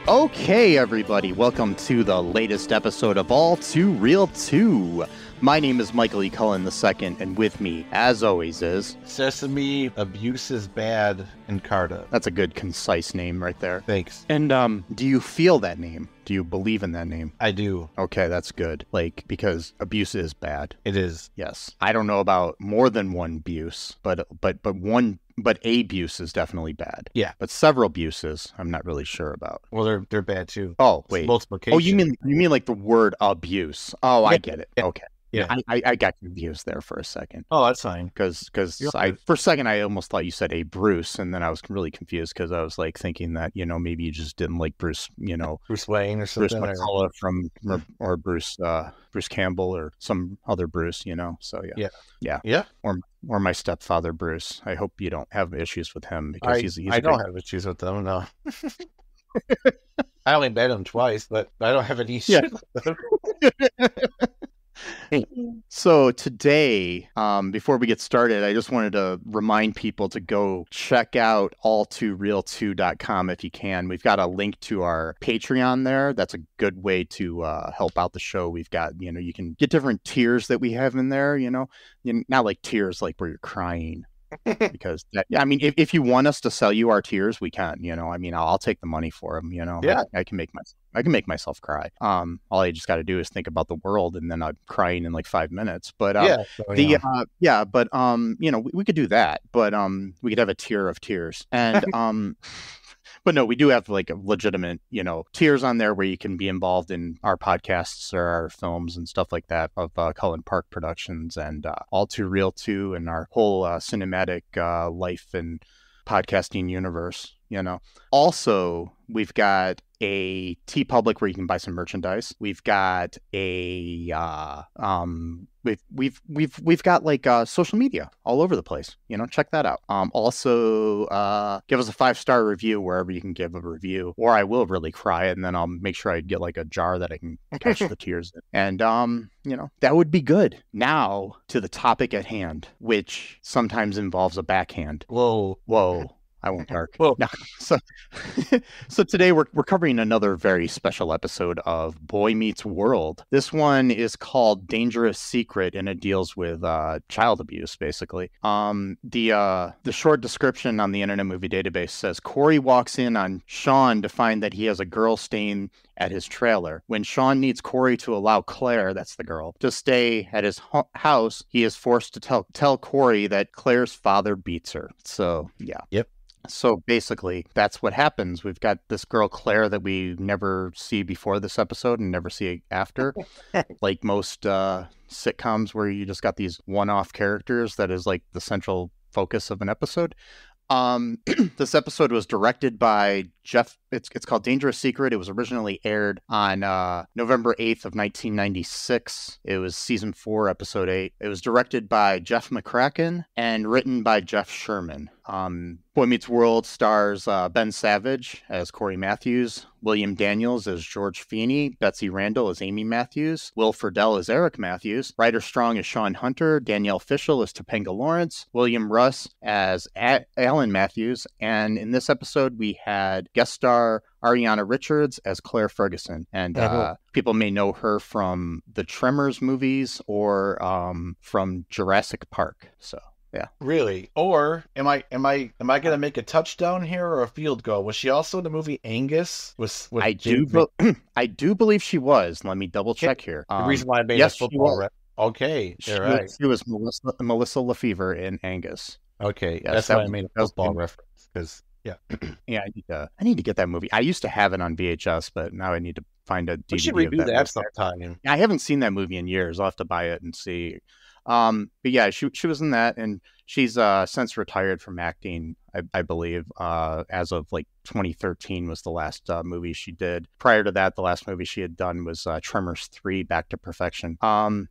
Okay, everybody, welcome to the latest episode of All Too Real 2. My name is Michael E. Cullen II, and with me, as always, is... Sesame Abuse is Bad in Carta. That's a good, concise name right there. Thanks. And, do you feel that name? Do you believe in that name? I do. Okay, that's good. Because abuse is bad. It is. Yes. I don't know about more than one abuse, but abuse is definitely bad. Yeah. But several abuses, I'm not really sure about. Well, they're bad too. Oh, wait. It's multiplication. Oh, you mean like the word abuse? Oh, yeah. I get it. Okay. Yeah, I got confused there for a second. Oh, that's fine. Because for a second I almost thought you said a Bruce, and then I was really confused because I was like thinking that maybe you just didn't like Bruce, Bruce Wayne or something, Bruce McCullough from or Bruce Campbell or some other Bruce, So yeah. Or my stepfather Bruce. I hope you don't have issues with him because I don't have issues with them. No. I only met him twice, but I don't have any issues with them. So today, before we get started, I just wanted to remind people to go check out all2real2.com if you can. We've got a link to our Patreon there. That's a good way to help out the show. We've got, you can get different tiers that we have in there, not like tears like where you're crying. Because if you want us to sell you our tears, we can. I'll take the money for them. Yeah. I can make myself cry. All I just got to do is think about the world, and then I'm crying in like 5 minutes. But we could do that. But we could have a tier of tears, and But no, we do have like a legitimate, tiers on there where you can be involved in our podcasts or our films and stuff like that of Cullen Park Productions and All Too Real 2 and our whole cinematic life and podcasting universe, Also, we've got a TeePublic where you can buy some merchandise. We've got a we've got like social media all over the place. Check that out. Also, give us a 5-star review wherever you can give a review, or I will really cry, and then I'll make sure I get like a jar that I can catch the tears in. And that would be good. Now to the topic at hand, which sometimes involves a backhand. Whoa. I won't bark. Well, no. So today we're covering another very special episode of Boy Meets World. This one is called Dangerous Secret, and it deals with child abuse, basically. The short description on the Internet Movie Database says Cory walks in on Shawn to find that he has a girl staying at his trailer. When Shawn needs Cory to allow Claire, that's the girl, to stay at his house, he is forced to tell Cory that Claire's father beats her. So yeah. Yep. So basically, that's what happens. We've got this girl, Claire, that we never see before this episode and never see after. Like most sitcoms where you just got these one-off characters that is like the central focus of an episode. This episode was directed by Jeff. It's called Dangerous Secret. It was originally aired on November 8th of 1996. It was season 4, episode 8. It was directed by Jeff McCracken and written by Jeff Sherman. Boy Meets World stars Ben Savage as Cory Matthews, William Daniels as George Feeny, Betsy Randle as Amy Matthews, Will Friedle as Eric Matthews, Ryder Strong as Sean Hunter, Danielle Fishel as Topanga Lawrence, William Russ as Alan Matthews, and in this episode we had guest star Ariana Richards as Claire Ferguson, and people may know her from the Tremors movies or from Jurassic Park. So. Yeah. Really? Or am I gonna make a touchdown here or a field goal? Was she also in the movie Angus? I do believe she was. Let me double check here. The reason why I made a football reference. Okay. She was Melissa Lefevre in Angus. Okay. Yes, that's why I made a football reference. Because yeah, I need to get that movie. I used to have it on VHS, but now I need to find a DVD. We should redo that sometime. I haven't seen that movie in years. I'll have to buy it and see. But yeah, she was in that, and she's since retired from acting, I believe. As of like 2013 was the last movie she did. Prior to that, the last movie she had done was Tremors 3: Back to Perfection.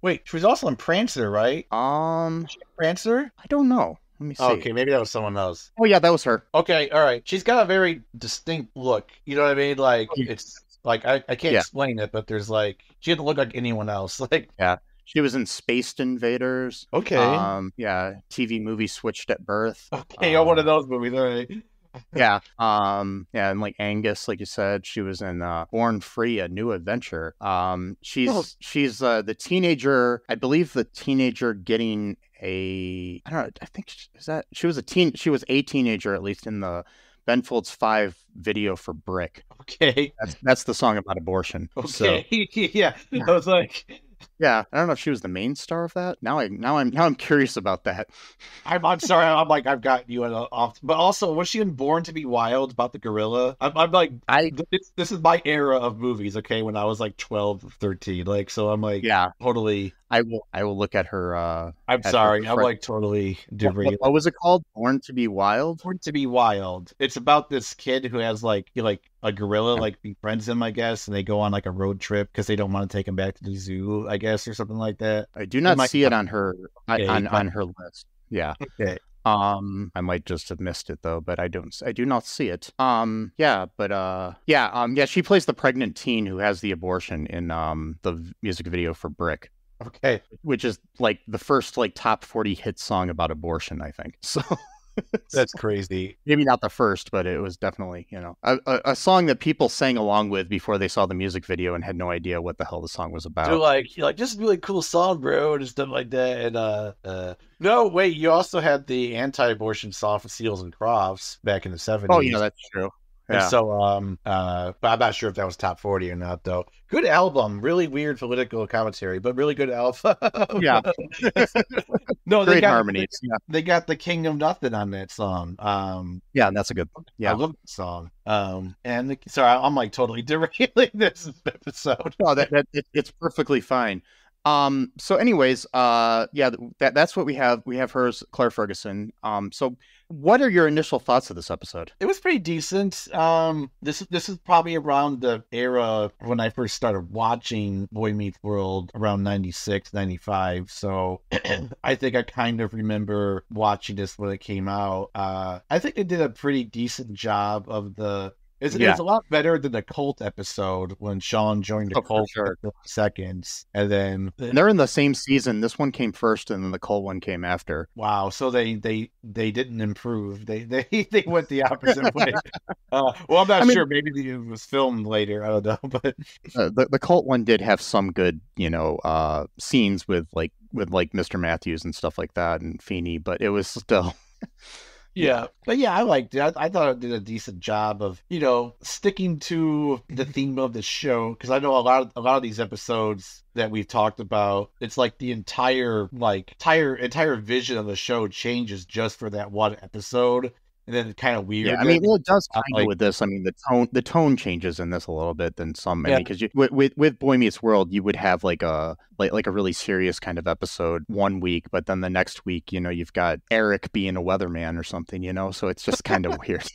Wait, she was also in Prancer, right? Was she in Prancer? I don't know. Let me see. Okay, maybe that was someone else. Oh yeah, that was her. Okay, all right. She's got a very distinct look. You know what I mean? Like it's like I can't explain it, but there's like she doesn't look like anyone else. Like she was in Spaced Invaders. Okay. TV movie Switched at Birth. Okay, one of those movies, all right. Yeah. And like Angus, like you said, she was in Born Free: A New Adventure. She's the teenager, I believe the teenager getting I don't know, I think she was a teenager, at least in the Ben Folds 5 video for Brick. Okay. That's the song about abortion. Okay. So, yeah. I was like, yeah, I don't know if she was the main star of that. Now I'm curious about that. I'm sorry. I'm like, I've got you off. But also, was she in Born to Be Wild about the gorilla? I'm like, this is my era of movies. Okay, when I was like 12 or 13, like, so I'm like, totally. I will look at her. I'm sorry. I'm like totally different. What was it called? Born to Be Wild. Born to Be Wild. It's about this kid who has like a gorilla like befriends him, I guess, and they go on like a road trip because they don't want to take him back to the zoo, I guess, or something like that. I do not see it on her on her list. Yeah. Okay. I might just have missed it though, but I do not see it. She plays the pregnant teen who has the abortion in the music video for Brick. Okay. Which is like the first like top 40 hit song about abortion, I think. So that's crazy. Maybe not the first, but it was definitely, a song that people sang along with before they saw the music video and had no idea what the hell the song was about. They're like, this is a really cool song, bro, and stuff like that. And no, wait, you also had the anti-abortion song for Seals and Crofts back in the 70s. Oh yeah, that's true. Yeah. And so, but I'm not sure if that was top 40 or not, though. Good album, really weird political commentary, but really good album. Yeah. No, great harmonies. They got the King of Nothing on that song. Yeah, that's a good. Yeah, I love the song. Sorry, I'm like totally derailing this episode. No, it's perfectly fine. So anyways, that's what we have. We have hers, Claire Ferguson. So what are your initial thoughts of this episode? It was pretty decent. This is probably around the era when I first started watching Boy Meets World, around 96, 95. So I think I kind of remember watching this when it came out. I think they did a pretty decent job of the. It's a lot better than the cult episode when Shawn joined the cult for 30 seconds. And then they're in the same season. This one came first and then the cult one came after. Wow. So they didn't improve. They went the opposite way. Well, I'm not sure. Maybe it was filmed later. I don't know. But the cult one did have some good, scenes with Mr. Matthews and stuff like that and Feeny, but it was still... Yeah, but I liked it. I thought it did a decent job of, sticking to the theme of the show. Because I know a lot of these episodes that we've talked about, it's like the entire vision of the show changes just for that one episode. And then it's kind of weird. Yeah, it does kind of with this. The tone changes in this a little bit than some. Because with Boy Meets World, you would have like a really serious kind of episode one week, but then the next week, you've got Eric being a weatherman or something, So it's just kind of weird.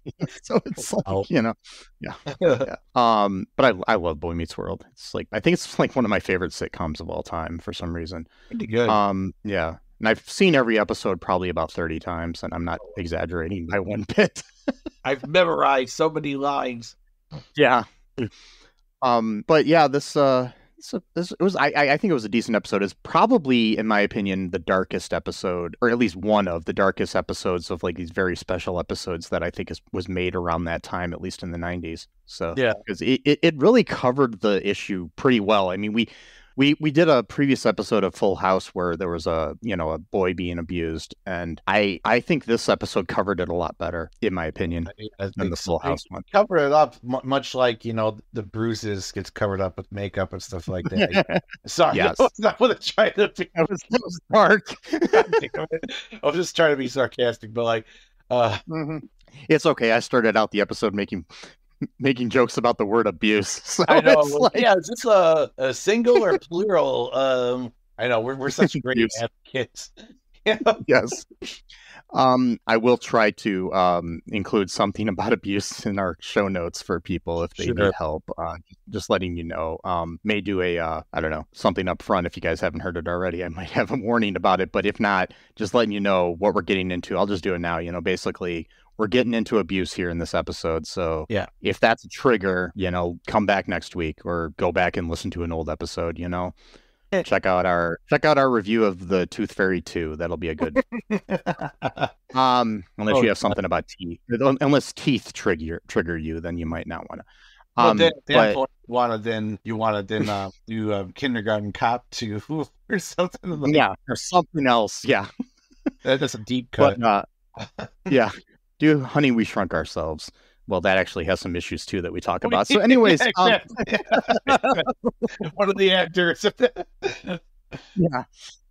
So it's like, yeah. But I love Boy Meets World. It's like I think it's like one of my favorite sitcoms of all time for some reason. Pretty good. Yeah. And I've seen every episode probably about 30 times, and I'm not exaggerating by one bit. I've memorized so many lines. Yeah. But yeah, this was I think it was a decent episode. It's probably, in my opinion, the darkest episode, or at least one of the darkest episodes of like these very special episodes that I think was made around that time, at least in the 90s. So yeah, because it really covered the issue pretty well. We did a previous episode of Full House where there was a boy being abused, and I think this episode covered it a lot better, in my opinion, than the Full House one. Covered it up much like the bruises gets covered up with makeup and stuff like that. Sorry, yes. That was not what I tried to be. That was dark. I was just trying to be sarcastic, but it's okay. I started out the episode making jokes about the word abuse. So I know. Is this a single or plural? I know we're such great abuse. advocates. Yes. I will try to include something about abuse in our show notes for people if they need help. Just letting you know. May do a I don't know, something up front if you guys haven't heard it already. I might have a warning about it, but if not, just letting you know what we're getting into. I'll just do it now. Basically, we're getting into abuse here in this episode. So yeah, if that's a trigger, come back next week or go back and listen to an old episode. Check out our review of the Tooth Fairy 2. That'll be a good. Unless you have something about teeth. Unless teeth trigger you, then you might not want to. You want to do Kindergarten Cop 2 or something like or something else. Yeah, that's a deep cut. But, yeah, do Honey We Shrunk Ourselves. Well, that actually has some issues too that we talk about. So, anyways, one of the actors. Yeah,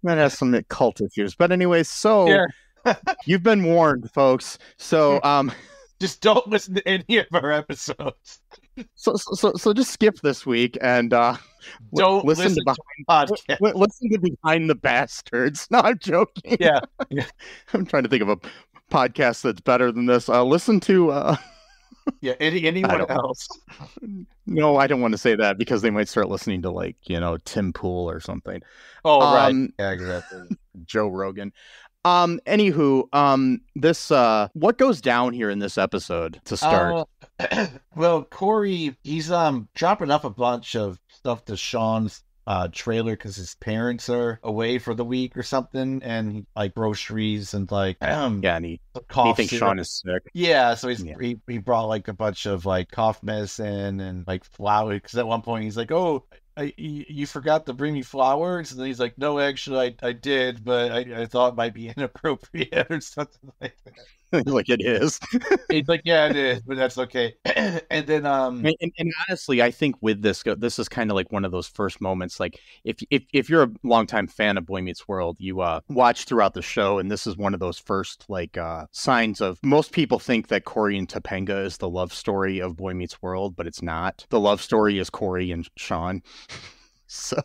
that has some cult issues. But anyways, so you've been warned, folks. So, just don't listen to any of our episodes. So just skip this week and don't listen to podcast. Listen to Behind the Bastards. No, I'm joking. Yeah. I'm trying to think of a podcast that's better than this. Listen to. Anyone else? No, I don't want to say that because they might start listening to Tim Pool or something. Oh, right. Yeah, exactly. Joe Rogan. Anywho, this what goes down here in this episode to start? Well, Cory, he's dropping off a bunch of stuff to Shawn's trailer because his parents are away for the week or something, and like groceries and and he thinks Shawn is sick. Yeah, so he brought like a bunch of like cough medicine and like flowers, because at one point he's like, "Oh, you forgot to bring me flowers," and then he's like, "No, actually I did, but I thought it might be inappropriate," or something like that. Like it is. He's like, "Yeah, it is, but that's okay." And then and honestly, I think with this is kind of like one of those first moments. Like if you're a longtime fan of Boy Meets World, you watch throughout the show, and this is one of those first signs of, most people think that Cory and Topanga is the love story of Boy Meets World, but it's not. The love story is Cory and Shawn. So.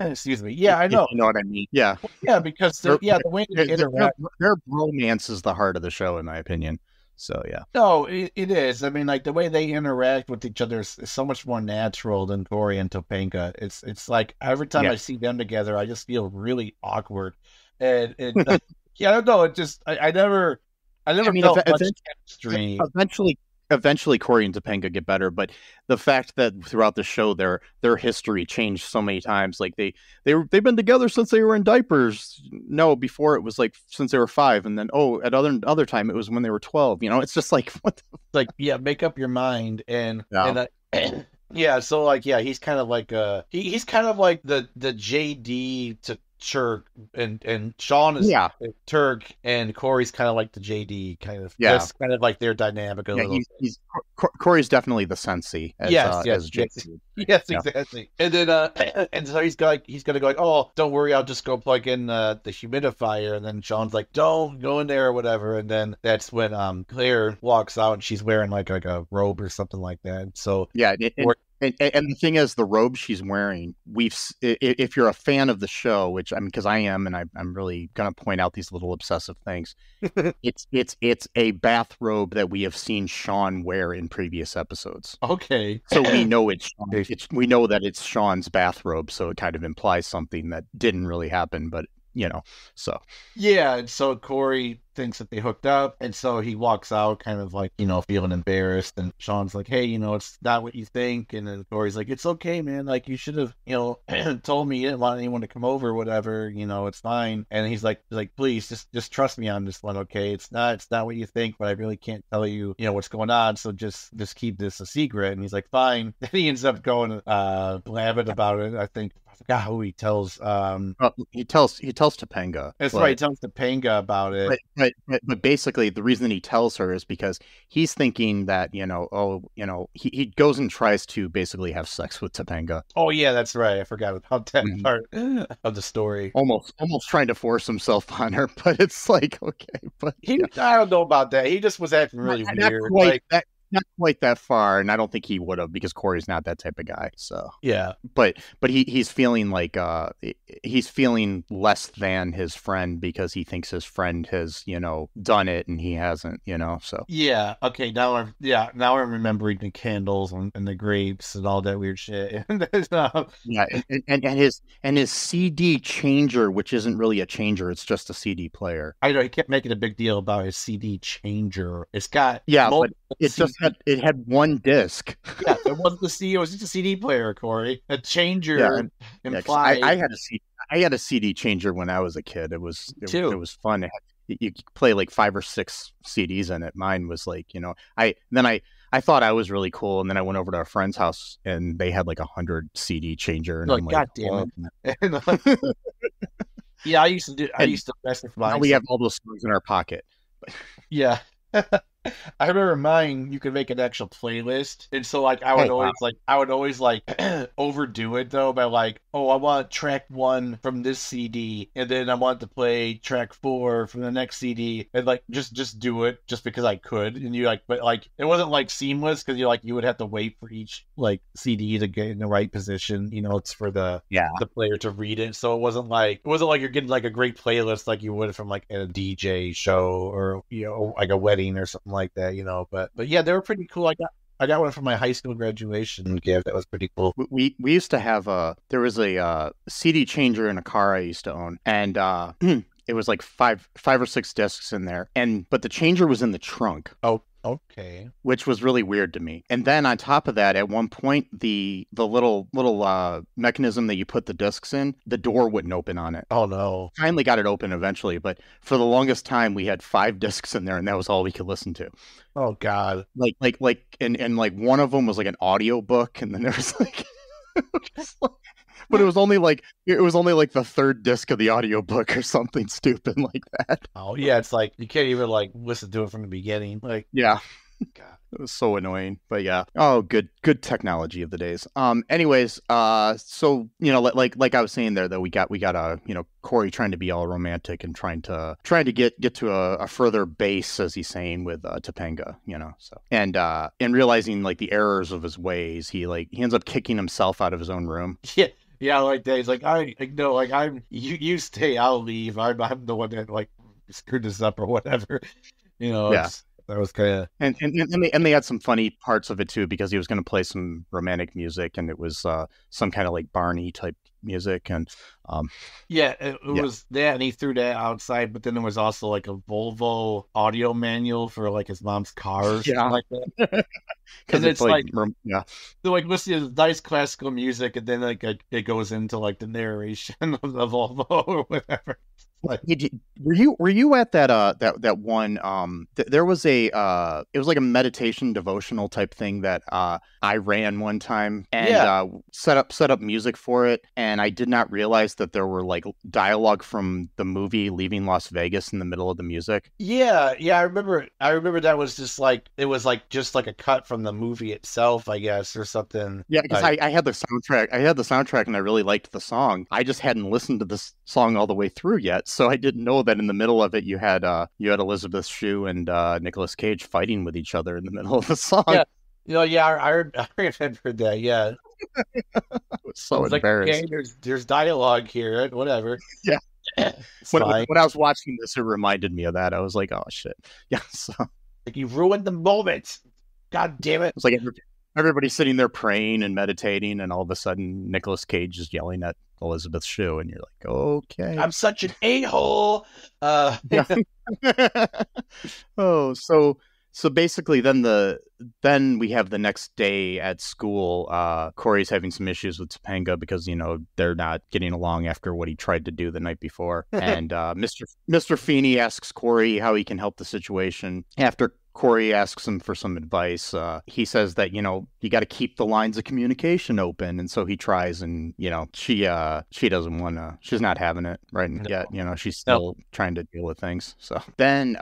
Excuse me. Yeah, I know. You know what I mean? Yeah. Yeah, because the way they interact, their bromance is the heart of the show, in my opinion. So yeah. No, it is. I mean, like the way they interact with each other is so much more natural than Cory and Topanga. It's like every time I see them together, I just feel really awkward, and I don't know. It just I never felt much chemistry. Eventually, Cory and Topanga get better, but the fact that throughout the show their history changed so many times, like they've been together since they were in diapers. No, before it was like since they were 5, and then at other time it was when they were 12. It's just like what? Make up your mind and yeah. So he's kind of like he's kind of like the JD to Turk, and Shawn is Turk, and Cory's kind of like the JD kind of. Yeah, that's kind of like their dynamic a little. Cory's definitely the sensei. As JD. Yes, exactly. And then and so he's gonna go like, "Oh, don't worry, I'll just go plug in the humidifier." And then Shawn's like, "Don't go in there or whatever." And then that's when Claire walks out, and she's wearing like a robe or something like that. So yeah. And the thing is, the robe she's wearing, if you're a fan of the show, which because I am, and I'm really gonna point out these little obsessive things. it's a bathrobe that we have seen Shawn wear in previous episodes. Okay, so we know we know that it's Shawn's bathrobe, so it kind of implies something that didn't really happen, but so yeah. And so Cory thinks that they hooked up, and so he walks out kind of like feeling embarrassed, and Shawn's like, "Hey, it's not what you think," and then Cory's like, "It's okay, man, like you should have told me you didn't want anyone to come over, whatever, it's fine." And he's like "Please just trust me on this one, okay? It's not what you think, but I really can't tell you what's going on, so just keep this a secret." And he's like, "Fine." Then he ends up going blabbing about it. I forgot who he tells. He tells Topanga. That's right. He tells Topanga about it. But basically, the reason he tells her is because he's thinking that he goes and tries to basically have sex with Topanga. Oh yeah, that's right. I forgot about that part of the story. Almost trying to force himself on her, but it's like okay, but I don't know about that. He just was acting really weird. not quite that far, and I don't think he would have because Cory's not that type of guy. So yeah, but he's feeling like he's feeling less than his friend because he thinks his friend has done it and he hasn't. So yeah. Okay, now I'm remembering the candles and the grapes and all that weird shit. yeah, and his CD changer, which isn't really a changer, it's just a CD player. I know he kept making a big deal about his CD changer. It's got but it had one disc. Yeah, it wasn't the CD. It was just a CD player, Cory. A changer implied. I had a CD changer when I was a kid. It was fun. You could play like 5 or 6 CDs in it. Mine was like, I thought I was really cool, and then I went over to a friend's house and they had like 100 CD changer, and I'm like, God damn it! Yeah, I used to mess with mine. We have all those songs in our pocket. Yeah. I remember mine. You could make an actual playlist, and so like I would always overdo it though by like, oh, I want track 1 from this CD, and then I want to play track 4 from the next CD, and like just do it just because I could, and but like it wasn't like seamless because you would have to wait for each like CD to get in the right position. It's for the player to read it, so it wasn't like you're getting like a great playlist like you would from like a DJ show or like a wedding or something like that, but yeah, they were pretty cool. I got one from my high school graduation gift. That was pretty cool. We used to have there was a CD changer in a car I used to own, and it was like five or 6 discs in there, but the changer was in the trunk. Oh, okay. Which was really weird to me. And then on top of that, at one point, the little mechanism that you put the discs in, the door wouldn't open on it. Oh no! Finally got it open eventually, but for the longest time, we had 5 discs in there, and that was all we could listen to. Oh God! And like one of them was like an audio book, and then there was like. But it was only like the 3rd disc of the audiobook or something stupid like that. Oh yeah, it's like you can't even like listen to it from the beginning. Like yeah. God. It was so annoying, but yeah. Oh, good technology of the days. Anyways, so like I was saying there, though, we got Cory trying to be all romantic and trying to get to a further base, as he's saying, with Topanga, So and realizing like the errors of his ways, he ends up kicking himself out of his own room. Yeah. Yeah, like that. He's like, you stay, I'll leave. I'm the one that like screwed this up or whatever. Yeah. That was kind of and they had some funny parts of it too, because he was going to play some romantic music, and it was some kind of like Barney type music, and it was that, and he threw that outside. But then there was also like a Volvo audio manual for like his mom's car or something like that. Because it's like they're like listening to nice classical music, and then like it goes into like the narration of the Volvo or whatever. Like, were you at that one there was it was like a meditation devotional type thing that I ran one time, and set up music for it, and I did not realize that there were like dialogue from the movie Leaving Las Vegas in the middle of the music. Yeah, I remember that was just like it was like just like a cut from the movie itself, I guess, or something. Yeah, because I had the soundtrack and I really liked the song. I just hadn't listened to this song all the way through yet. So I didn't know that in the middle of it you had Elizabeth Shue and Nicolas Cage fighting with each other in the middle of the song. Yeah, I remember that. Yeah, I was so embarrassed. Like, okay, there's dialogue here, whatever. Yeah. When I was watching this, it reminded me of that. I was like, oh shit. Yeah. So like you ruined the moment. God damn it! It's like everybody's sitting there praying and meditating, and all of a sudden Nicolas Cage is yelling at Elizabeth Shue, and you're like, okay, I'm such an a-hole. Yeah. Oh, so basically then we have the next day at school. Cory's having some issues with Topanga because they're not getting along after what he tried to do the night before, and Mr. Feeny asks Cory how he can help the situation. After Cory asks him for some advice, he says that you got to keep the lines of communication open, and so he tries, and she doesn't want to. She's not having it right yet. She's still trying to deal with things. So then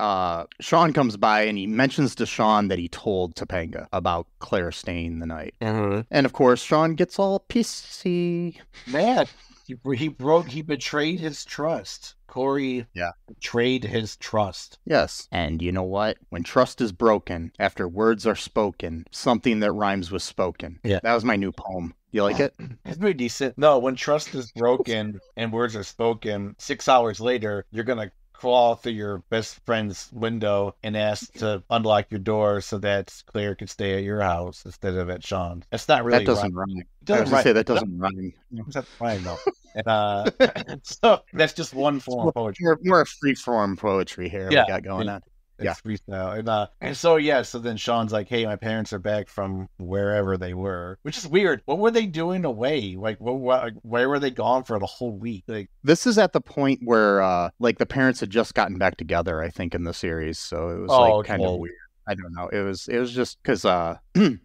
Shawn comes by, and he mentions to Shawn that he told Topanga about Claire staying the night, and of course Shawn gets all pissy. Man, He betrayed his trust. Cory betrayed his trust. Yes. And you know what? When trust is broken, after words are spoken, something that rhymes with spoken. Yeah. That was my new poem. You like it? It's pretty decent. No, when trust is broken and words are spoken, 6 hours later, you're going to crawl through your best friend's window and ask to unlock your door so that Claire could stay at your house instead of at Shawn's. That's not really That doesn't rhyme. I was going to say that doesn't rhyme. That's fine, though. And, so that's just one form of poetry. More free-form poetry here we got going on. It's freestyle. And so then Shawn's like, hey, my parents are back from wherever they were, which is weird. What were they doing away? Like, where were they gone for the whole week? Like, this is at the point where, like, the parents had just gotten back together, I think, in the series. So it was kind of weird. I don't know. It was just because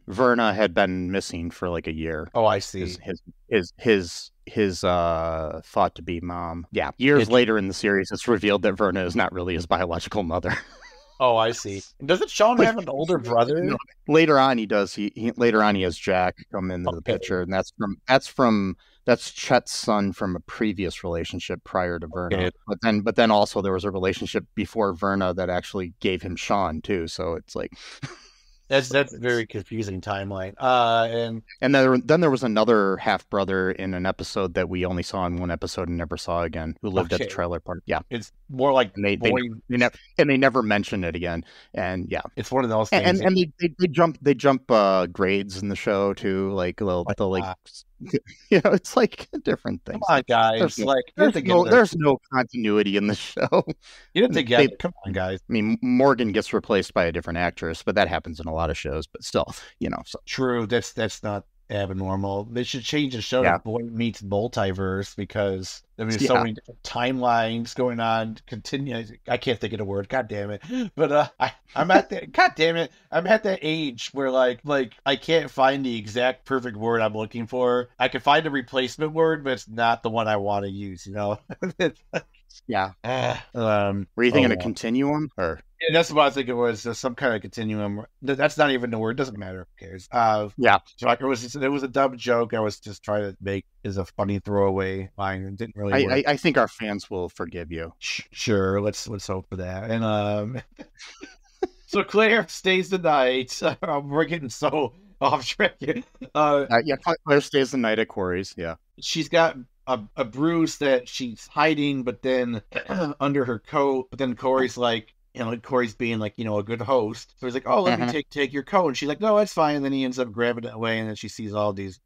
Verna had been missing for like a year. Oh, I see. His thought to be mom. Yeah. Years later in the series, it's revealed that Verna is not really his biological mother. Oh, I see. Doesn't Shawn have an older brother? No, later on, he does. Later on he has Jack come into the picture, and that's Chet's son from a previous relationship prior to Verna. Okay. But then also there was a relationship before Verna that actually gave him Shawn too. So it's like that's a very confusing timeline. And then there was another half brother in an episode that we only saw in one episode and never saw again, who lived at the trailer park. Yeah, it's more like they never mentioned it again. And yeah, it's one of those things. And they jump grades in the show too, like it's like different things. Come on, guys! There's no continuity in the show. Get it together. Come on, guys. I mean, Morgan gets replaced by a different actress, but that happens in a lot of shows. But still, So. True. That's not abnormal. They should change the show to Boy Meets Multiverse, because there's so many different timelines going on. I can't think of the word. God damn it! But I'm at that. God damn it! I'm at that age where like I can't find the exact perfect word I'm looking for. I can find a replacement word, but it's not the one I want to use. Yeah. Were you thinking a continuum or? Yeah, that's what I think it was. Some kind of continuum. That's not even the word. Doesn't matter. Who cares? It was a dumb joke. I was just trying to make as a funny throwaway line. It didn't really work. I think our fans will forgive you. Sure. Let's hope for that. And so Claire stays the night. We're getting so off track. Claire stays the night at Cory's. Yeah. She's got a bruise that she's hiding, but then under her coat. But then Cory's like, Cory's being like, a good host. So he's like, oh, let me take your coat. And she's like, no, that's fine. And then he ends up grabbing it away. And then she sees all these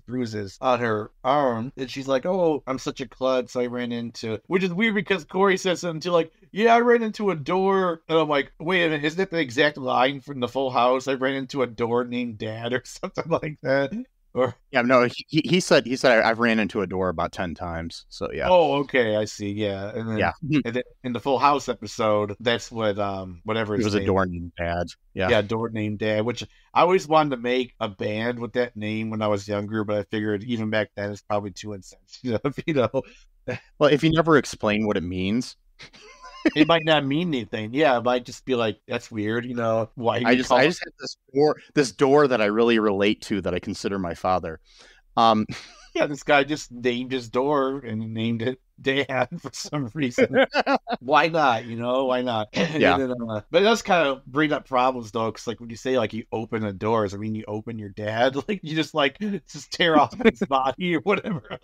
bruises on her arm. And she's like, oh, I'm such a klutz. So I ran into, which is weird because Cory says something to like, yeah, I ran into a door. And I'm like, wait a minute, isn't that the exact line from the Full House? I ran into a door named Dad or something like that. He said I've ran into a door about 10 times. So yeah. Oh, okay, I see. Yeah, and then, and then in the Full House episode, that's what whatever it was, a door named Dad. Yeah, door named Dad. Which I always wanted to make a band with that name when I was younger, but I figured even back then it's probably too insensitive. Well, if you never explain what it means. It might not mean anything. Yeah, it might just be like, that's weird, why I just had this door that I really relate to, that I consider my father. Yeah, this guy just named his door and named it Dad for some reason. Why not? Why not? Yeah. Then, but it does kind of bring up problems though, because like when you say like you open the doors, I mean you open your dad, like you just tear off his body or whatever.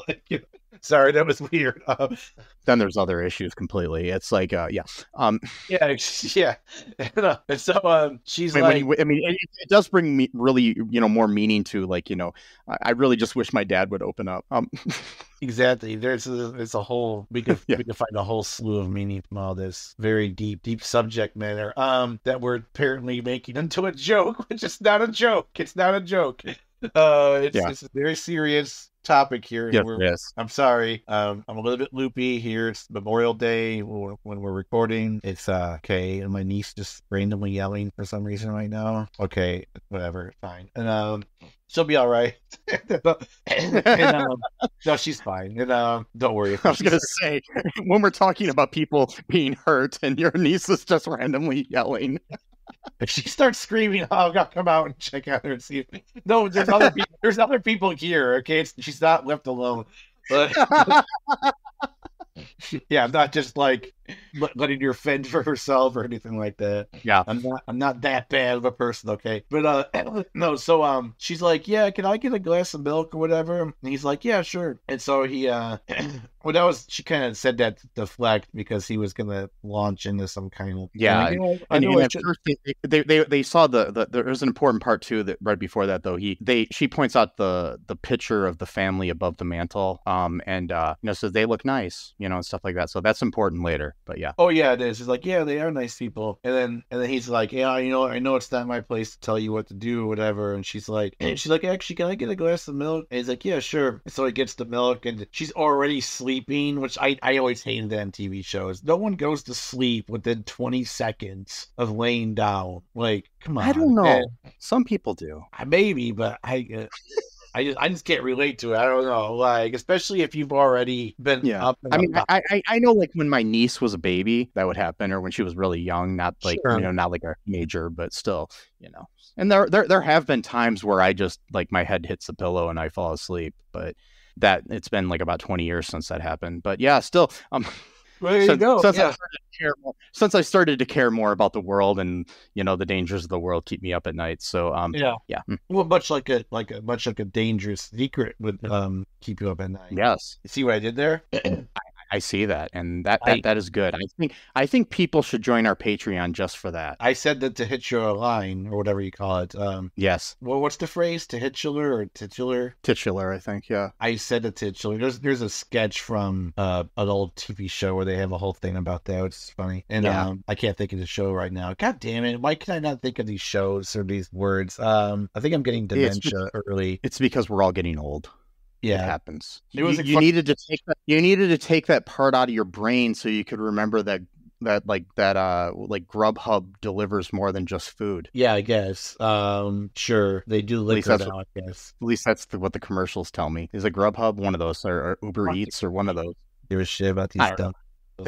Sorry, that was weird. Then there's other issues completely. It's like, yeah. And so she's it does bring me really, more meaning to I really just wish my dad would open up. Exactly. There's a whole we can find a whole slew of meaning from all this very deep subject matter that we're apparently making into a joke, which is not a joke. It's not a joke. It's a very serious topic here. Yes. I'm sorry. I'm a little bit loopy here. It's Memorial Day when we're recording. It's okay. And my niece just randomly yelling for some reason right now. Okay, whatever. Fine. And she'll be all right. No, she's fine. And don't worry. I was gonna say, when we're talking about people being hurt and your niece is just randomly yelling. If she starts screaming, I'll come out and check out her and see. No, there's other people. There's other people here. Okay, she's not left alone. But yeah, I'm not just like letting her fend for herself or anything like that. Yeah. I'm not that bad of a person, okay? But no, so she's like, yeah, can I get a glass of milk or whatever? And he's like, yeah, sure. And so he well, that was, she kind of said that to deflect because he was gonna launch into some kind of, Yeah, like, I know. And at first they saw the there was an important part too that right before that though she points out the picture of the family above the mantle, and says they look nice, and stuff like that. So that's important later. But yeah. Oh yeah, it is. It's like, yeah, they are nice people. And then he's like, yeah, I know it's not my place to tell you what to do or whatever. And she's like, actually, can I get a glass of milk? And he's like, yeah, sure. And so he gets the milk, and she's already sleeping, which I always hated that in TV shows. No one goes to sleep within 20 seconds of laying down. Like, come on. I don't know. Some people do. Maybe, but I just can't relate to it. I don't know, like, especially if you've already been up. And I mean, I know, like, when my niece was a baby, that would happen, or when she was really young, not like not like a teenager, but still, And there have been times where I just, like, my head hits the pillow and I fall asleep, but that it's been like about 20 years since that happened. But yeah, still, there you go. Since I started to care more about the world and the dangers of the world keep me up at night. So yeah. Well, much like a dangerous secret would keep you up at night. Yes. You see what I did there? I see that, and that is good. I think people should join our Patreon just for that. I said that to hit your line or whatever you call it. Yes. Well, what's the phrase? Titular or titular? Titular, I think. Yeah. I said the titular. There's a sketch from an old TV show where they have a whole thing about that. It's funny, and I can't think of the show right now. God damn it! Why can I not think of these shows or these words? I think I'm getting dementia early. It's because we're all getting old. Yeah, it happens. You needed to take that part out of your brain so you could remember that Grubhub delivers more than just food. Yeah, I guess. Sure, they do liquor now, I guess. At least that's what the commercials tell me. Is it Grubhub one of those, or Uber Eats, or one of those? Give a shit about these stuff.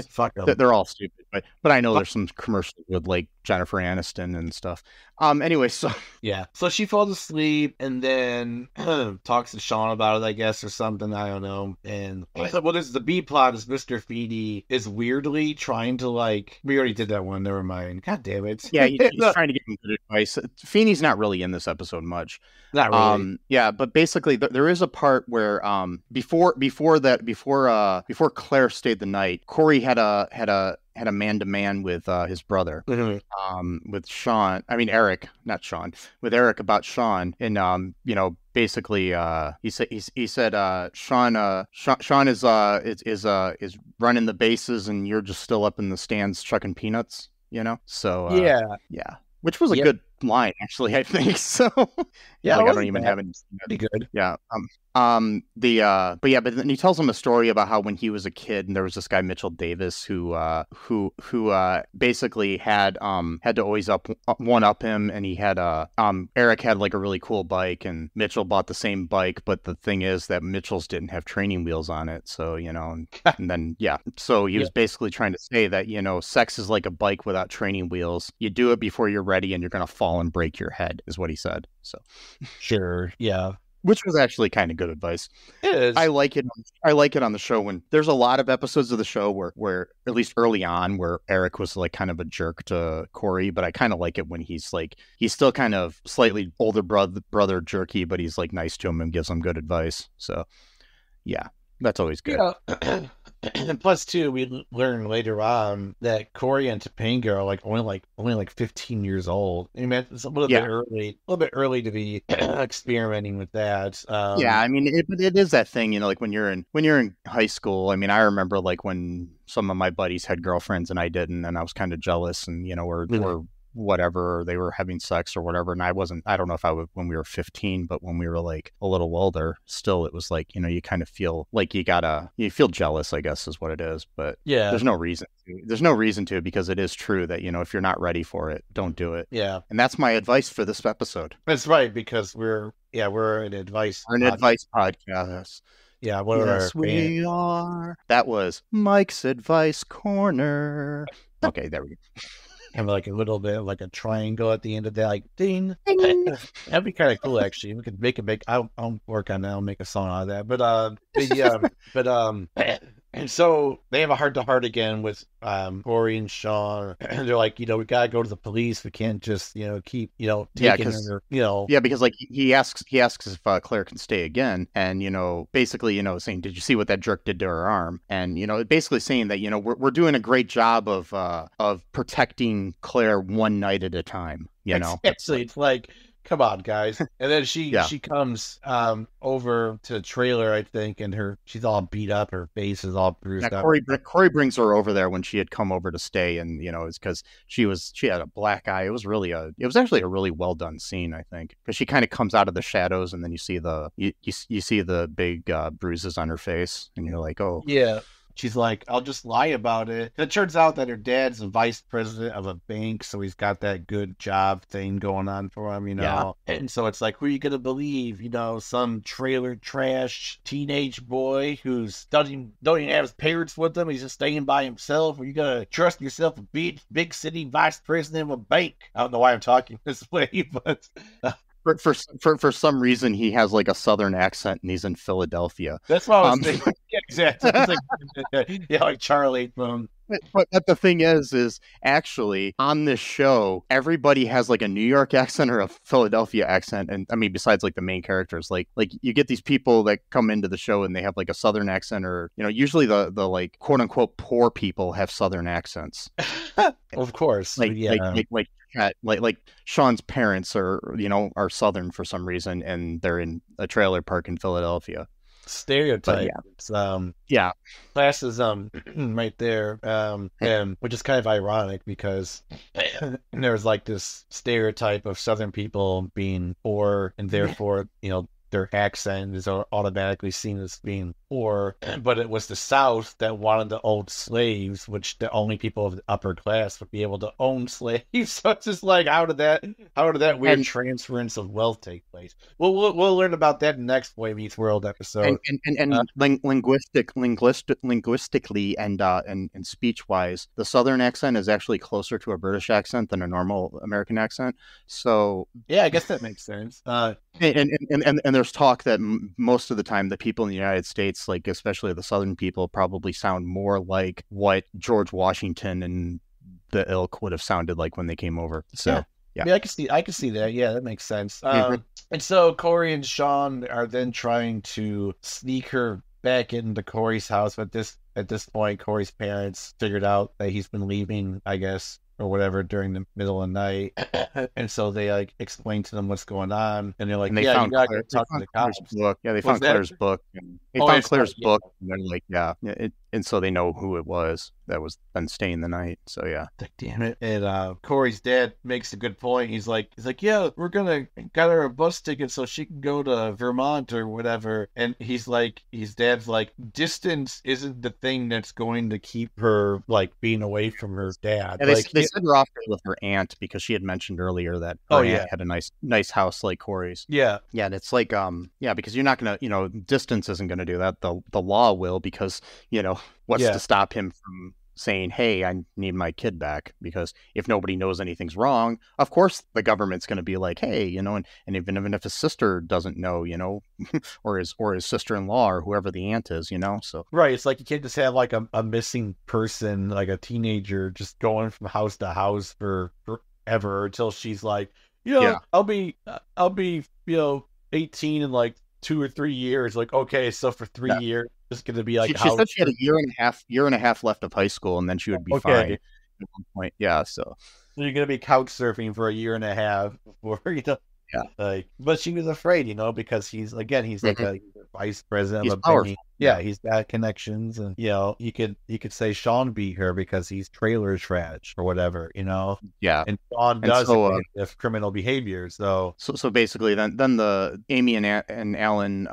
Fuck them. They're all stupid, but I know there's some commercials with like Jennifer Aniston and stuff. Anyway, so she falls asleep and then talks to Shawn about it, I guess, or something. I don't know. And what is the B plot? Is Mr. Feeny is weirdly trying to, like, we already did that one. Never mind. God damn it. Yeah, he's trying to give him good advice. Feeny's not really in this episode much. Not really. Yeah, but basically there is a part where before Claire stayed the night, Cory had a man-to-man with his brother, with Shawn. I mean Eric, not Shawn. With Eric about Shawn, and basically he said Shawn is running the bases, and you're just still up in the stands chucking peanuts. So yeah, which was a good line, actually, I think. So yeah, I don't even have any. Pretty good. Yeah. But then he tells him a story about how when he was a kid, and there was this guy Mitchell Davis who basically had to always one up him, and he had Eric had like a really cool bike, and Mitchell bought the same bike, but the thing is that Mitchell's didn't have training wheels on it, so and then so he was basically trying to say that sex is like a bike without training wheels. You do it before you're ready, and you're gonna fall and break your head, is what he said. So sure, yeah. Which was actually kind of good advice. It is. I like it on the show when there's a lot of episodes of the show where at least early on, where Eric was like kind of a jerk to Cory, but I kind of like it when he's still kind of slightly older brother jerky, but he's like nice to him and gives him good advice. So yeah, that's always good. Yeah. And plus, too, we learn later on that Cory and Topanga are only 15 years old. I mean, it's a little bit early to be experimenting with that. Yeah, I mean, it is that thing, like when you're in high school. I mean, I remember like when some of my buddies had girlfriends and I didn't, and I was kind of jealous, and we're whatever, or they were having sex or whatever, and I don't know if I would when we were 15, but when we were like a little older, still it was like you kind of feel like you feel jealous, I guess is what it is. But yeah, there's no reason to, because it is true that if you're not ready for it, don't do it. Yeah, and that's my advice for this episode. That's right, because we're an advice podcast. Yeah, we are. That was Mike's Advice Corner. Okay, there we go. have like a little bit of like a triangle at the end of that, like ding. Ding. That'd be kind of cool, actually. We could make. I'll work on that. I'll make a song out of that. And so they have a heart-to-heart again with Cory and Shawn. And they're like, we gotta go to the police. We can't just, keep, taking her, Yeah, because like he asks if Claire can stay again, and basically, saying, did you see what that jerk did to her arm? And basically saying that we're doing a great job of protecting Claire one night at a time. Actually, it's like, come on, guys. And then she comes over to the trailer, I think, and she's all beat up. Her face is all bruised up. Cory brings her over there when she had come over to stay, and it's because she had a black eye. It was actually a really well done scene, I think, because she kind of comes out of the shadows, and then you see the big bruises on her face, and you're like, oh yeah. She's like, I'll just lie about it. It turns out that her dad's a vice president of a bank, so he's got that good job thing going on for him, Yeah. And so it's like, who are you going to believe? Some trailer trash teenage boy who's don't even have his parents with him. He's just staying by himself. Or you going to trust yourself a big city vice president of a bank? I don't know why I'm talking this way, but... For some reason, he has like a southern accent, and he's in Philadelphia. That's what I was thinking. Yeah, exactly. It's like Charlie from. But the thing is actually on this show, everybody has like a New York accent or a Philadelphia accent, and I mean, besides like the main characters, like you get these people that come into the show and they have like a southern accent, or usually the like quote unquote poor people have southern accents. Of course, like Shawn's parents are southern for some reason, and they're in a trailer park in Philadelphia. Stereotype. Yeah. Classism right there. And which is kind of ironic because there's like this stereotype of Southern people being poor, and therefore, their accent is automatically seen as being poor, but it was the South that wanted to own slaves, which the only people of the upper class would be able to own slaves. So it's just like, how did that weird transference of wealth take place? We'll learn about that in next Boy Meets World episode. And linguistically and speech wise, the Southern accent is actually closer to a British accent than a normal American accent. So yeah, I guess that makes sense. And there's talk that most of the time the people in the United States, like especially the Southern people, probably sound more like what George Washington and the ilk would have sounded like when they came over. So yeah, I can see that. Yeah, that makes sense. And so Cory and Shawn are then trying to sneak her back into Cory's house, but at this point, Cory's parents figured out that he's been leaving, I guess, or whatever during the middle of the night, and so they like explain to them what's going on, and they're like, you gotta go talk to the cops. They found Claire's book, and book, and they're like, and so they know who it was that was then staying the night. So yeah, damn it. And Cory's dad makes a good point. He's like, yeah, we're gonna got her a bus ticket so she can go to Vermont or whatever. And his dad's like, distance isn't the thing that's going to keep her like being away from her dad. Yeah, they sent her off with her aunt because she had mentioned earlier that her aunt had a nice house like Cory's. Yeah, and it's like because you're not gonna distance isn't gonna do that. The law will, because what's to stop him from saying, hey, I need my kid back? Because if nobody knows anything's wrong, of course the government's going to be like, hey, and even if his sister doesn't know, or his sister-in-law or whoever the aunt is, so right. It's like you can't just have like a missing person, like a teenager, just going from house to house forever until she's like, I'll be 18 in like 2 or 3 years. Like, okay, so for 3 years it's going to be like she said she had a year and a half left of high school, and then she would be fine at one point. So you're going to be couch surfing for a year and a half before but she was afraid, because he's like a vice president of a bank. Yeah, he's got connections, and you could say Shawn beat her because he's trailer trash or whatever, Yeah, and Shawn does have criminal behavior. So basically, then the Amy and Alan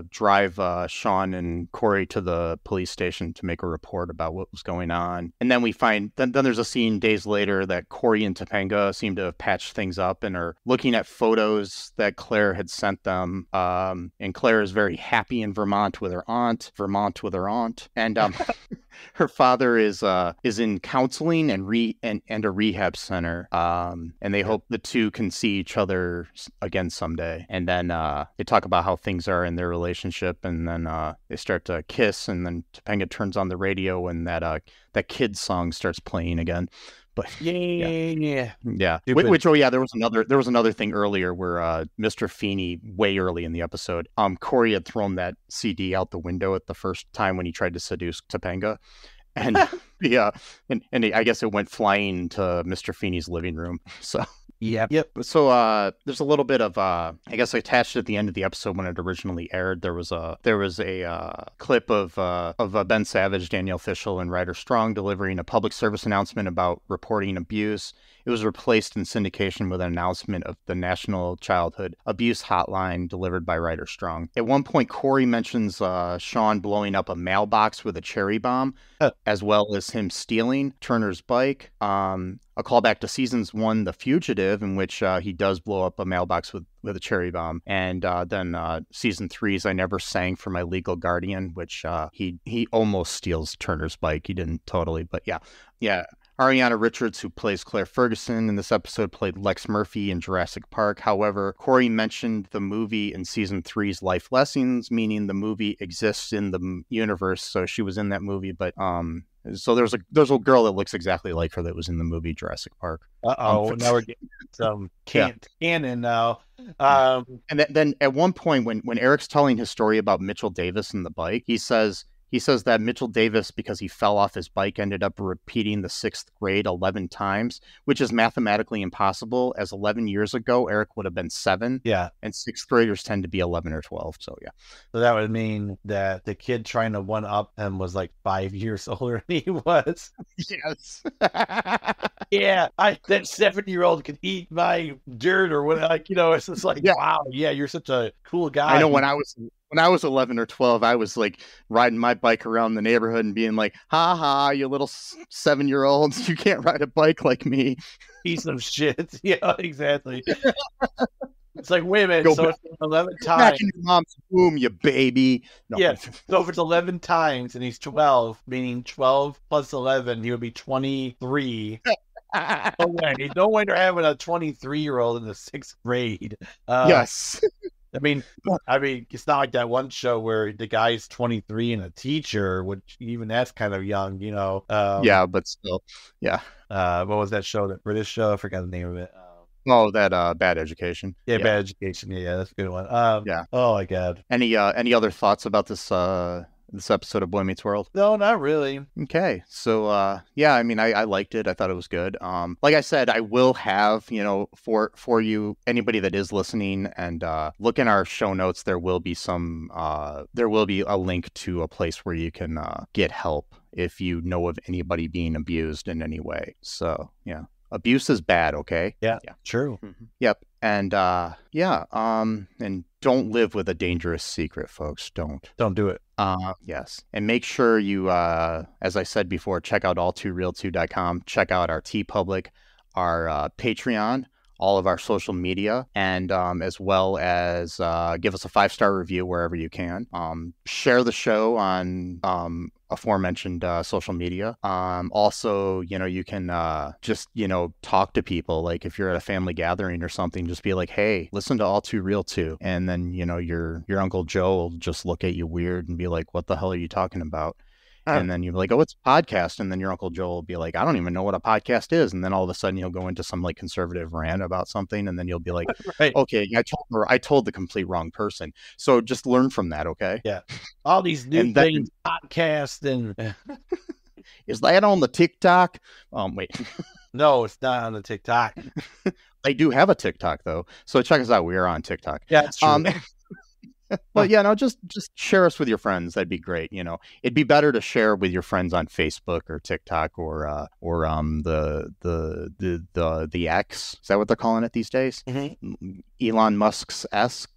drive Shawn and Cory to the police station to make a report about what was going on, and then we find then there's a scene days later that Cory and Topanga seem to have patched things up and are looking at photos that Claire had sent them, and Claire is very happy in Vermont with her aunt, and her father is in counseling and a rehab center. And they hope the two can see each other again someday. And then they talk about how things are in their relationship, and then they start to kiss, and then Topanga turns on the radio, and that kid's song starts playing again. But yeah. Which there was another thing earlier where Mr. Feeny, way early in the episode, Cory had thrown that CD out the window at the first time when he tried to seduce Topanga, and I guess it went flying to Mr. Feeny's living room. So. Yep. So there's a little bit of I guess attached at the end of the episode when it originally aired. There was a clip of Ben Savage, Danielle, Fishel, and Ryder Strong delivering a public service announcement about reporting abuse. It was replaced in syndication with an announcement of the National Childhood Abuse Hotline delivered by Ryder Strong. At one point, Cory mentions Shawn blowing up a mailbox with a cherry bomb, as well as him stealing Turner's bike. A callback to seasons 1, The Fugitive, in which he does blow up a mailbox with a cherry bomb. And then season 3's I Never Sang for My Legal Guardian, which he almost steals Turner's bike. He didn't totally, but yeah. Ariana Richards, who plays Claire Ferguson in this episode, played Lex Murphy in Jurassic Park. However, Cory mentioned the movie in season 3's Life Lessons, meaning the movie exists in the universe, so she was in that movie. But so there's a girl that looks exactly like her that was in the movie Jurassic Park. Now we're getting some canon now. And then at one point when Eric's telling his story about Mitchell Davis and the bike, he says that Mitchell Davis, because he fell off his bike, ended up repeating the 6th grade 11 times, which is mathematically impossible, as 11 years ago, Eric would have been 7. Yeah. And 6th graders tend to be 11 or 12. So, yeah. So that would mean that the kid trying to one-up him was like 5 years older than he was. Yes. Yeah. That 7-year-old could eat my dirt or what, it's just like, wow, yeah, you're such a cool guy. I know when I was 11 or 12, I was like riding my bike around the neighborhood and being like, ha ha, you little 7-year-olds, you can't ride a bike like me. Piece of shit. Yeah, exactly. It's like, wait a minute, Go so back. it's 11 Back times. in your mom's womb, you baby. No. Yeah, so if it's 11 times and he's 12, meaning 12 plus 11, he would be 23. No way they're having a 23-year-old in the 6th grade. Yes. I mean, it's not like that one show where the guy's 23 and a teacher, which even that's kind of young, yeah, but still, yeah. What was that show? That British show? I forgot the name of it. That Bad Education. Yeah, Bad Education. Yeah, that's a good one. Yeah. Oh my God. Any other thoughts about this episode of Boy Meets World? No, not really. Okay. So, I mean, I liked it. I thought it was good. Like I said, I will have, for you, anybody that is listening, and look in our show notes, there will be a link to a place where you can get help if you know of anybody being abused in any way. So, yeah. Abuse is bad, okay? Yeah. True. Mm-hmm. Yep. And and don't live with a dangerous secret, folks. Don't do it. Yes. And make sure you, as I said before, check out all2real2.com. Check out our TeePublic, our Patreon, all of our social media, and as well as give us a 5-star review wherever you can. Share the show on aforementioned social media. Also, you can just, talk to people. Like if you're at a family gathering or something, just be like, hey, listen to All Too Real 2. And then, your Uncle Joe will just look at you weird and be like, what the hell are you talking about? And then you're like, oh, it's a podcast. And then your Uncle Joel will be like, I don't even know what a podcast is. And then all of a sudden he'll go into some like conservative rant about something. And then you'll be like, right. Okay, I told the complete wrong person. So just learn from that. Okay. Yeah. All these new things, podcasts and. Is that on the TikTok? Wait. No, it's not on the TikTok. They do have a TikTok though. So check us out. We are on TikTok. Yeah, it's true. But yeah, no, just share us with your friends. That'd be great. It'd be better to share with your friends on Facebook or TikTok or the X. Is that what they're calling it these days? Mm-hmm. Elon Musk's X.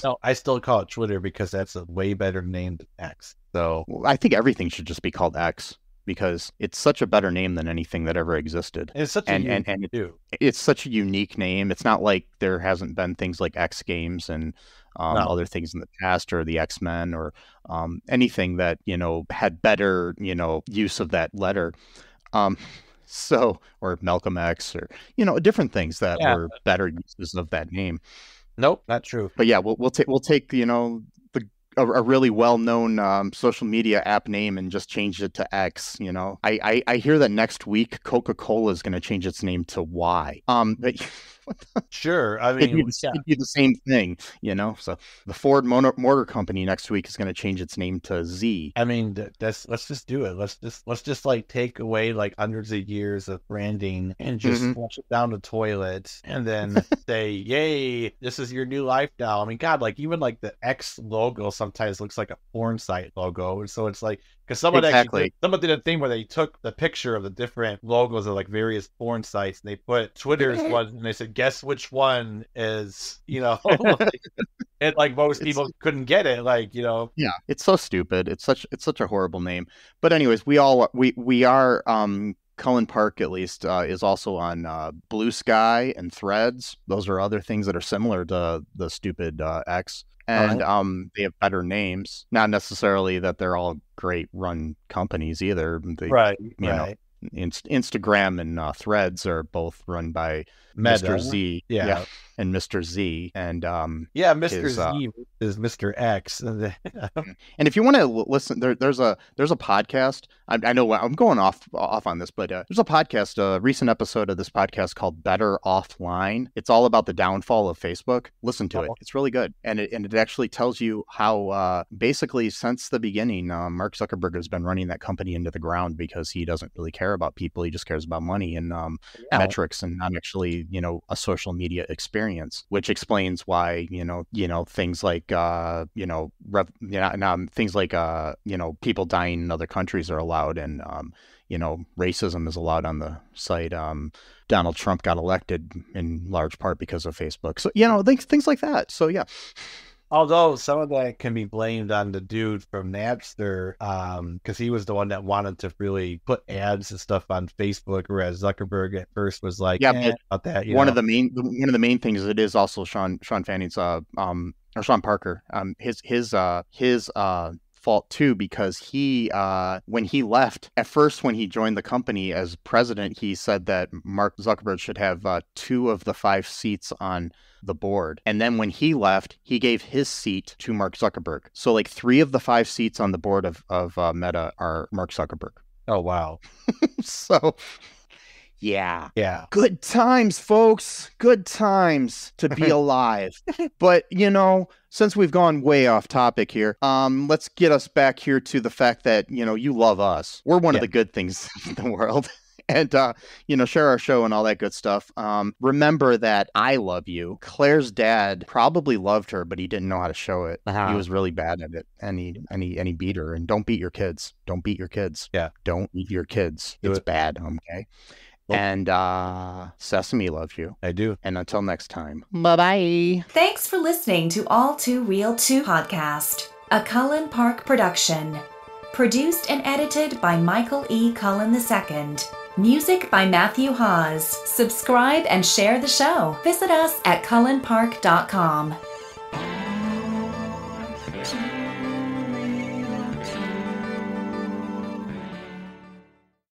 No, I still call it Twitter because that's a way better name than X. So I think everything should just be called X. because it's such a better name than anything that ever existed. It's such It's such a unique name. It's not like there hasn't been things like X Games and other things in the past, or the X-Men, or anything that, had better, use of that letter. So, or Malcolm X, or, different things that were better uses of that name. Nope, not true. But yeah, we'll take, a really well-known social media app name and just change it to X. I hear that next week Coca-Cola is going to change its name to Y. But sure, I mean, it'd be the same thing, So the Ford Motor Company next week is going to change its name to Z. I mean, let's just do it. Let's just like take away like hundreds of years of branding and just flush it down the toilet, and then say, "Yay, this is your new life now." I mean, God, like even like the X logo sometimes looks like a porn site logo, so it's like, because someone did a thing where they took the picture of the different logos of like various porn sites, and they put Twitter's one, and they said, guess which one is, and like most people couldn't get it, Yeah, it's so stupid. It's such a horrible name. But anyways, we are Cullen Park, at least, is also on Blue Sky and Threads. Those are other things that are similar to the stupid X. And they have better names. Not necessarily that they're all great run companies either. Right. Instagram and Threads are both run by Meta. Mr. Z. Yeah. And Mr. Z. And Mr. Z is Mr. X. And if you want to listen, there's a podcast. I know I'm going off on this, but there's a podcast, a recent episode of this podcast called Better Offline. It's all about the downfall of Facebook. Listen to it. It's really good. And it actually tells you how basically since the beginning, Mark Zuckerberg has been running that company into the ground because he doesn't really care about people. He just cares about money and metrics, and not actually, a social media experience, which explains why, things like, things like, people dying in other countries are allowed, and, racism is allowed on the site. Donald Trump got elected in large part because of Facebook. So, things like that. So, yeah. Although some of that can be blamed on the dude from Napster, because he was the one that wanted to really put ads and stuff on Facebook, whereas Zuckerberg at first was like, about that. One of the main things, it is also Sean Fanning's or Sean Parker, his fault too, because he when he left, at first when he joined the company as president, he said that Mark Zuckerberg should have 2 of the 5 seats on the board, and then when he left, he gave his seat to Mark Zuckerberg. So like 3 of the 5 seats on the board of Meta are Mark Zuckerberg. Oh wow. So yeah. Good times, folks. Good times to be alive. But, since we've gone way off topic here, let's get us back here to the fact that, you love us. We're one of the good things in the world. And, share our show and all that good stuff. Remember that I love you. Claire's dad probably loved her, but he didn't know how to show it. He was really bad at it. And he beat her. And don't beat your kids. Don't beat your kids. Yeah. Don't beat your kids. It's bad. Okay. And Sesame loves you. I do. And until next time, bye-bye. Thanks for listening to All Too Real 2 podcast, a Cullen Park production. Produced and edited by Michael E. Cullen II. Music by Matthew Hawes. Subscribe and share the show. Visit us at cullenpark.com.